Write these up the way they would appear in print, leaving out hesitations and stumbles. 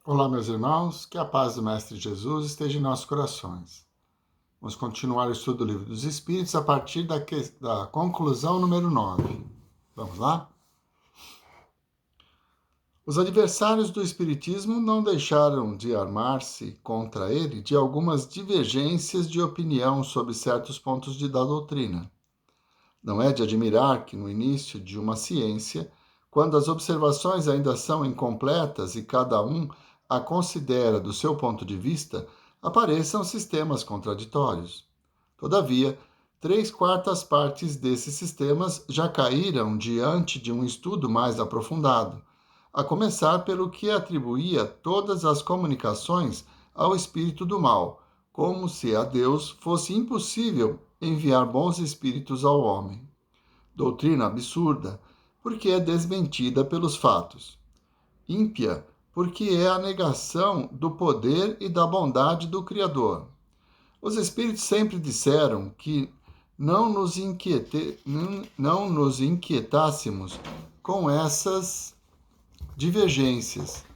Olá, meus irmãos, que a paz do Mestre Jesus esteja em nossos corações. Vamos continuar o estudo do Livro dos Espíritos a partir da conclusão número 9. Vamos lá? Os adversários do Espiritismo não deixaram de armar-se contra ele de algumas divergências de opinião sobre certos pontos da doutrina. Não é de admirar que, no início de uma ciência, quando as observações ainda são incompletas e cada um a considera do seu ponto de vista, apareçam sistemas contraditórios. Todavia, 3/4 desses sistemas já caíram diante de um estudo mais aprofundado, a começar pelo que atribuía todas as comunicações ao espírito do mal, como se a Deus fosse impossível enviar bons espíritos ao homem. Doutrina absurda, porque é desmentida pelos fatos. Ímpia, porque é a negação do poder e da bondade do Criador. Os espíritos sempre disseram que não nos inquietássemos com essas divergências,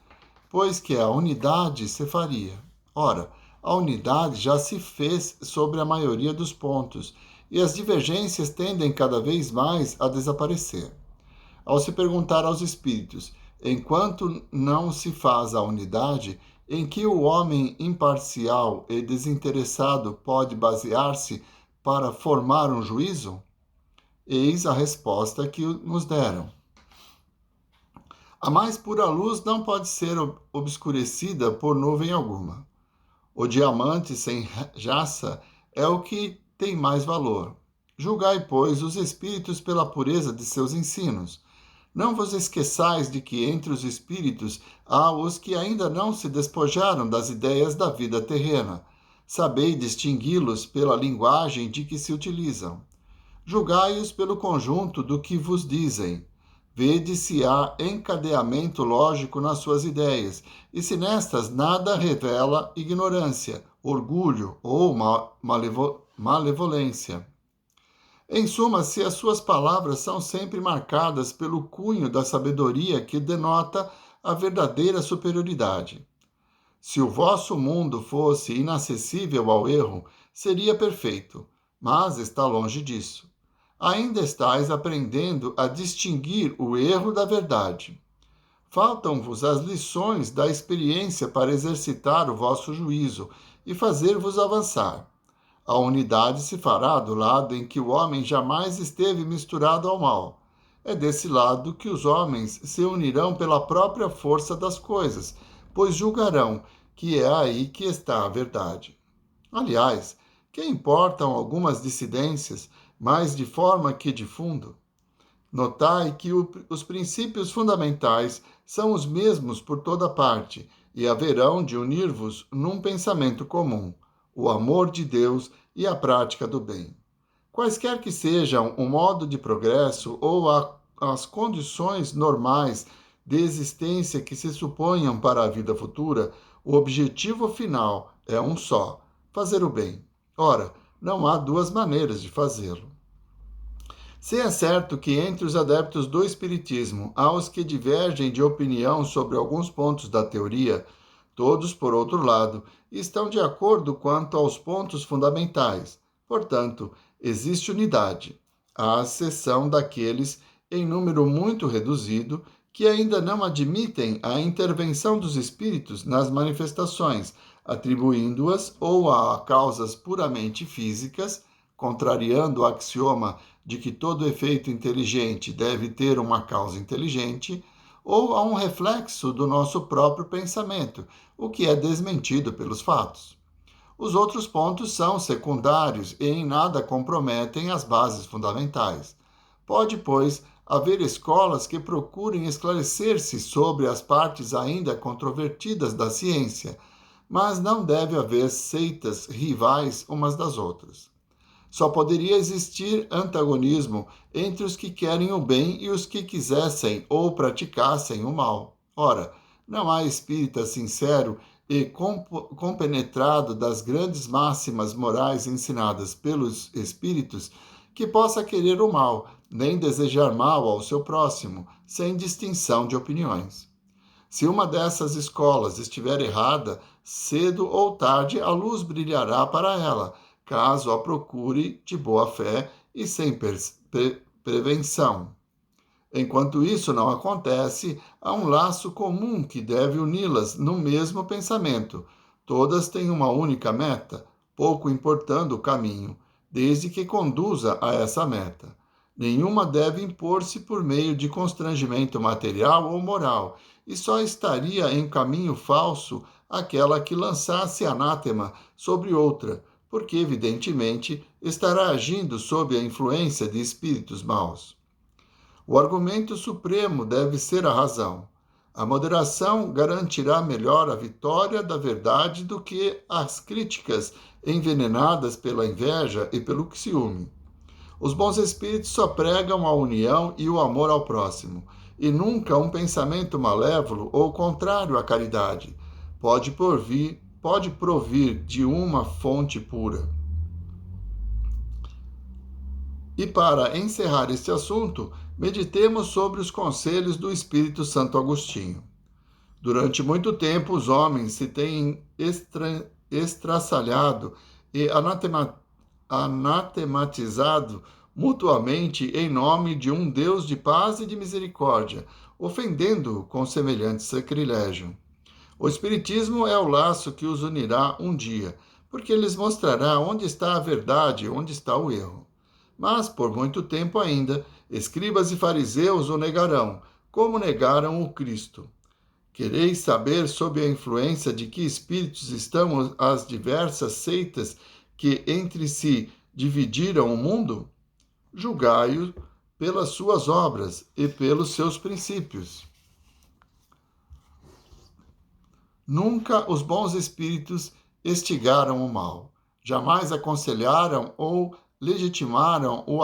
pois que a unidade se faria. Ora, a unidade já se fez sobre a maioria dos pontos, e as divergências tendem cada vez mais a desaparecer. Ao se perguntar aos espíritos, enquanto não se faz a unidade, em que o homem imparcial e desinteressado pode basear-se para formar um juízo? Eis a resposta que nos deram. A mais pura luz não pode ser obscurecida por nuvem alguma. O diamante sem jaça é o que tem mais valor. Julgai, pois, os espíritos pela pureza de seus ensinos. Não vos esqueçais de que entre os espíritos há os que ainda não se despojaram das ideias da vida terrena. Sabei distingui-los pela linguagem de que se utilizam. Julgai-os pelo conjunto do que vos dizem. Vede se há encadeamento lógico nas suas ideias, e se nestas nada revela ignorância, orgulho ou malevolência. Em suma, se as suas palavras são sempre marcadas pelo cunho da sabedoria que denota a verdadeira superioridade. Se o vosso mundo fosse inacessível ao erro, seria perfeito, mas está longe disso. Ainda estáis aprendendo a distinguir o erro da verdade. Faltam-vos as lições da experiência para exercitar o vosso juízo e fazer-vos avançar. A unidade se fará do lado em que o homem jamais esteve misturado ao mal. É desse lado que os homens se unirão pela própria força das coisas, pois julgarão que é aí que está a verdade. Aliás, que importam algumas dissidências, mais de forma que de fundo? Notai que os princípios fundamentais são os mesmos por toda parte e haverão de unir-vos num pensamento comum, o amor de Deus e a prática do bem. Quaisquer que sejam o modo de progresso ou as condições normais de existência que se suponham para a vida futura, o objetivo final é um só: fazer o bem. Ora, não há duas maneiras de fazê-lo. Se é certo que entre os adeptos do Espiritismo há os que divergem de opinião sobre alguns pontos da teoria, todos, por outro lado, estão de acordo quanto aos pontos fundamentais. Portanto, existe unidade, à exceção daqueles, em número muito reduzido, que ainda não admitem a intervenção dos espíritos nas manifestações, atribuindo-as ou a causas puramente físicas, contrariando o axioma de que todo efeito inteligente deve ter uma causa inteligente, ou a um reflexo do nosso próprio pensamento, o que é desmentido pelos fatos. Os outros pontos são secundários e em nada comprometem as bases fundamentais. Pode, pois, haver escolas que procurem esclarecer-se sobre as partes ainda controvertidas da ciência, mas não deve haver seitas rivais umas das outras. Só poderia existir antagonismo entre os que querem o bem e os que quisessem ou praticassem o mal. Ora, não há espírita sincero e compenetrado das grandes máximas morais ensinadas pelos espíritos que possa querer o mal, nem desejar mal ao seu próximo, sem distinção de opiniões. Se uma dessas escolas estiver errada, cedo ou tarde a luz brilhará para ela, caso a procure de boa fé e sem prevenção. Enquanto isso não acontece, há um laço comum que deve uni-las no mesmo pensamento. Todas têm uma única meta, pouco importando o caminho, desde que conduza a essa meta. Nenhuma deve impor-se por meio de constrangimento material ou moral, e só estaria em caminho falso aquela que lançasse anátema sobre outra, porque, evidentemente, estará agindo sob a influência de espíritos maus. O argumento supremo deve ser a razão. A moderação garantirá melhor a vitória da verdade do que as críticas envenenadas pela inveja e pelo ciúme. Os bons espíritos só pregam a união e o amor ao próximo, e nunca um pensamento malévolo ou contrário à caridade pode provir de uma fonte pura. E para encerrar este assunto, meditemos sobre os conselhos do Espírito Santo Agostinho. Durante muito tempo, os homens se têm estraçalhado e anatematizado mutuamente em nome de um Deus de paz e de misericórdia, ofendendo-o com semelhante sacrilégio. O Espiritismo é o laço que os unirá um dia, porque lhes mostrará onde está a verdade e onde está o erro. Mas, por muito tempo ainda, escribas e fariseus o negarão, como negaram o Cristo. Quereis saber sob a influência de que espíritos estão as diversas seitas que entre si dividiram o mundo? Julgai-o pelas suas obras e pelos seus princípios. Nunca os bons espíritos estigaram o mal, jamais aconselharam ou legitimaram o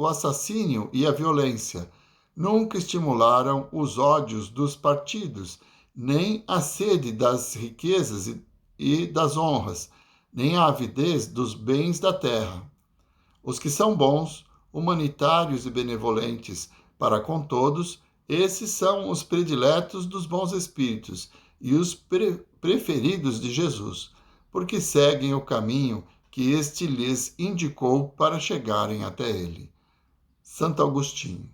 assassínio e a violência, nunca estimularam os ódios dos partidos, nem a sede das riquezas e das honras, nem a avidez dos bens da terra. Os que são bons, humanitários e benevolentes para com todos, esses são os prediletos dos bons espíritos e os preferidos de Jesus, porque seguem o caminho que este lhes indicou para chegarem até ele. Santo Agostinho.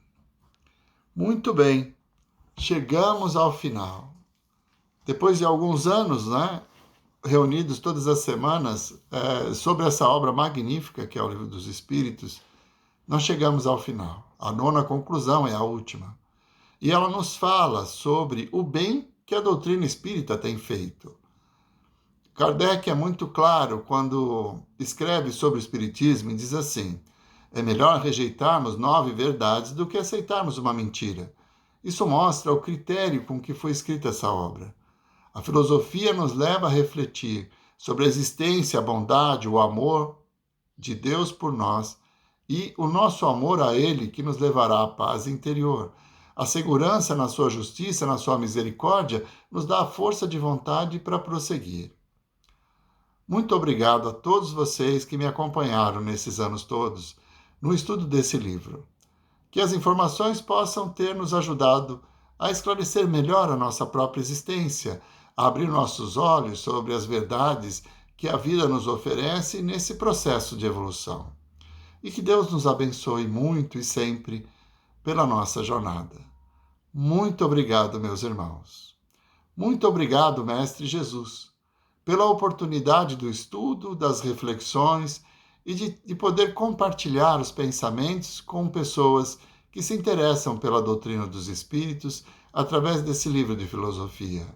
Muito bem, chegamos ao final. Depois de alguns anos, reunidos todas as semanas sobre essa obra magnífica que é o Livro dos Espíritos, nós chegamos ao final. A nona conclusão é a última. E ela nos fala sobre o bem que a doutrina espírita tem feito. Kardec é muito claro quando escreve sobre o Espiritismo e diz assim: é melhor rejeitarmos 9 verdades do que aceitarmos uma mentira. Isso mostra o critério com que foi escrita essa obra. A filosofia nos leva a refletir sobre a existência, a bondade, o amor de Deus por nós e o nosso amor a Ele que nos levará à paz interior. A segurança na sua justiça, na sua misericórdia, nos dá a força de vontade para prosseguir. Muito obrigado a todos vocês que me acompanharam nesses anos todos no estudo desse livro. Que as informações possam ter nos ajudado a esclarecer melhor a nossa própria existência, a abrir nossos olhos sobre as verdades que a vida nos oferece nesse processo de evolução. E que Deus nos abençoe muito e sempre pela nossa jornada. Muito obrigado, meus irmãos. Muito obrigado, Mestre Jesus, pela oportunidade do estudo, das reflexões e de poder compartilhar os pensamentos com pessoas que se interessam pela doutrina dos Espíritos através desse livro de filosofia.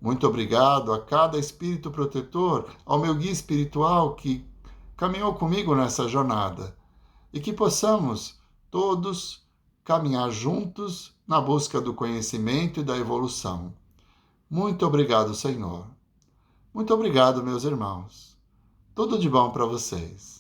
Muito obrigado a cada espírito protetor, ao meu guia espiritual que caminhou comigo nessa jornada e que possamos todos caminhar juntos na busca do conhecimento e da evolução. Muito obrigado, Senhor. Muito obrigado, meus irmãos. Tudo de bom para vocês.